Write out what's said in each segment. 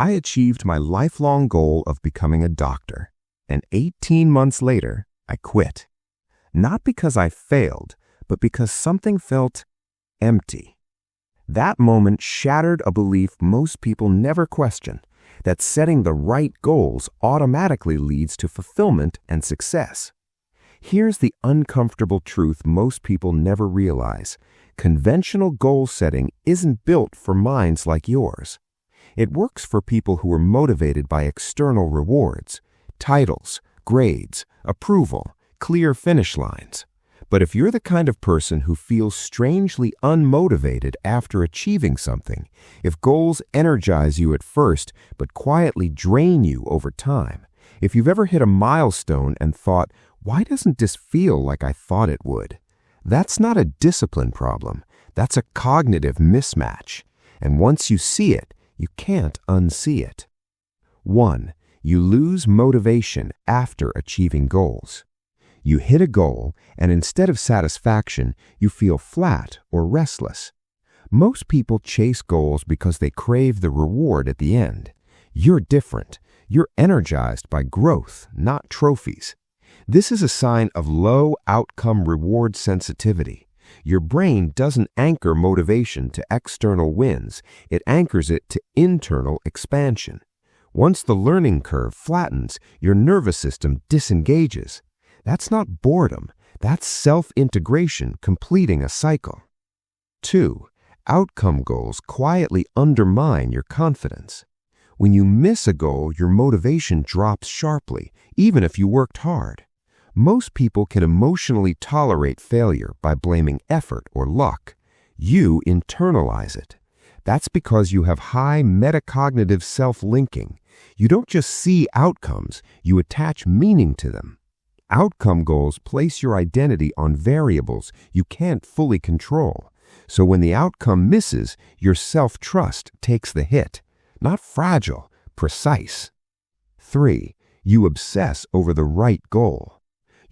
I achieved my lifelong goal of becoming a doctor, and 18 months later, I quit. Not because I failed, but because something felt empty. That moment shattered a belief most people never question, that setting the right goals automatically leads to fulfillment and success. Here's the uncomfortable truth most people never realize. Conventional goal setting isn't built for minds like yours. It works for people who are motivated by external rewards, titles, grades, approval, clear finish lines. But if you're the kind of person who feels strangely unmotivated after achieving something, if goals energize you at first but quietly drain you over time, if you've ever hit a milestone and thought, why doesn't this feel like I thought it would? That's not a discipline problem. That's a cognitive mismatch. And once you see it, you can't unsee it. 1. You lose motivation after achieving goals. You hit a goal, and instead of satisfaction, you feel flat or restless. Most people chase goals because they crave the reward at the end. You're different. You're energized by growth, not trophies. This is a sign of low outcome reward sensitivity. Your brain doesn't anchor motivation to external wins. It anchors it to internal expansion. Once the learning curve flattens, your nervous system disengages. That's not boredom. That's self-integration completing a cycle. 2. Outcome goals quietly undermine your confidence. When you miss a goal, your motivation drops sharply, even if you worked hard. Most people can emotionally tolerate failure by blaming effort or luck. You internalize it. That's because you have high meta-cognitive self-linking. You don't just see outcomes, you attach meaning to them. Outcome goals place your identity on variables you can't fully control. So when the outcome misses, your self-trust takes the hit. Not fragile, precise. 3. You obsess over the right goal.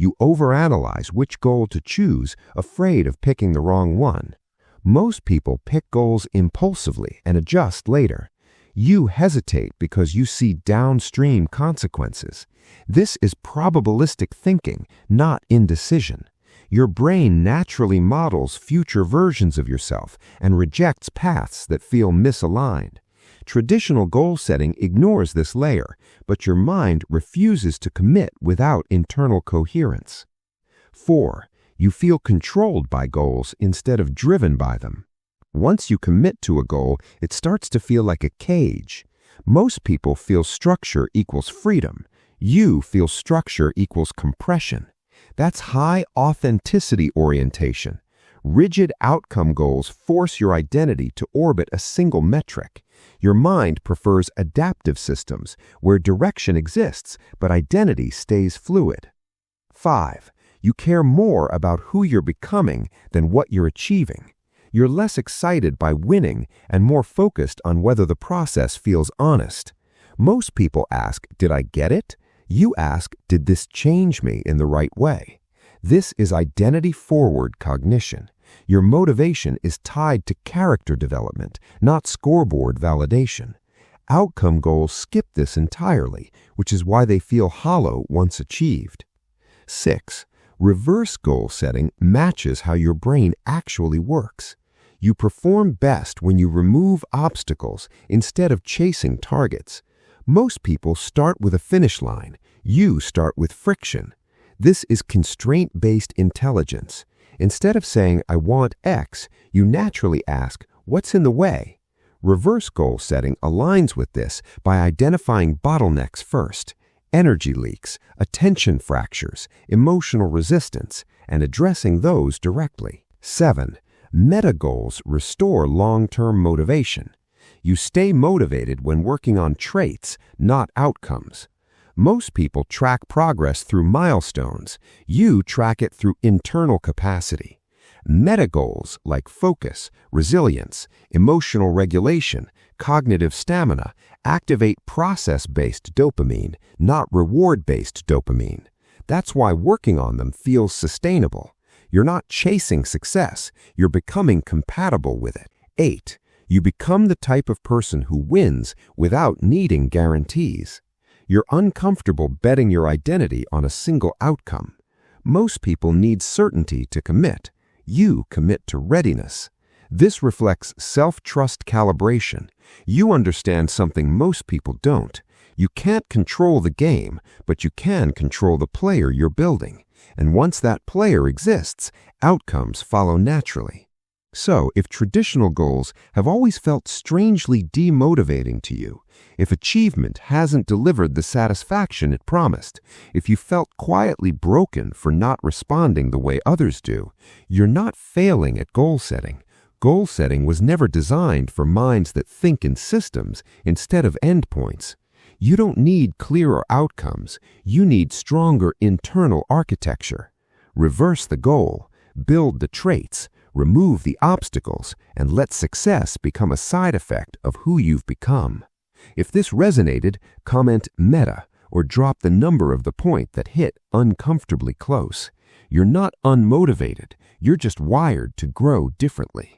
You overanalyze which goal to choose, afraid of picking the wrong one. Most people pick goals impulsively and adjust later. You hesitate because you see downstream consequences. This is probabilistic thinking, not indecision. Your brain naturally models future versions of yourself and rejects paths that feel misaligned. Traditional goal setting ignores this layer, but your mind refuses to commit without internal coherence. 4. You feel controlled by goals instead of driven by them. Once you commit to a goal, it starts to feel like a cage. Most people feel structure equals freedom. You feel structure equals compression. That's high authenticity orientation. Rigid outcome goals force your identity to orbit a single metric. Your mind prefers adaptive systems where direction exists, but identity stays fluid. 5. You care more about who you're becoming than what you're achieving. You're less excited by winning and more focused on whether the process feels honest. Most people ask, did I get it? You ask, did this change me in the right way? This is identity-forward cognition. Your motivation is tied to character development, not scoreboard validation. Outcome goals skip this entirely, which is why they feel hollow once achieved. 6. Reverse goal setting matches how your brain actually works. You perform best when you remove obstacles instead of chasing targets. Most people start with a finish line. You start with friction. This is constraint-based intelligence. Instead of saying, I want X, you naturally ask, what's in the way? Reverse goal setting aligns with this by identifying bottlenecks first, energy leaks, attention fractures, emotional resistance, and addressing those directly. 7. Meta goals restore long-term motivation. You stay motivated when working on traits, not outcomes. Most people track progress through milestones. You track it through internal capacity. Meta goals like focus, resilience, emotional regulation, cognitive stamina activate process-based dopamine, not reward-based dopamine. That's why working on them feels sustainable. You're not chasing success, you're becoming compatible with it. 8. You become the type of person who wins without needing guarantees. You're uncomfortable betting your identity on a single outcome. Most people need certainty to commit. You commit to readiness. This reflects self-trust calibration. You understand something most people don't. You can't control the game, but you can control the player you're building. And once that player exists, outcomes follow naturally. So, if traditional goals have always felt strangely demotivating to you, if achievement hasn't delivered the satisfaction it promised, if you felt quietly broken for not responding the way others do, you're not failing at goal setting. Goal setting was never designed for minds that think in systems instead of endpoints. You don't need clearer outcomes. You need stronger internal architecture. Reverse the goal, build the traits, remove the obstacles, and let success become a side effect of who you've become. If this resonated, comment meta or drop the number of the point that hit uncomfortably close. You're not unmotivated. You're just wired to grow differently.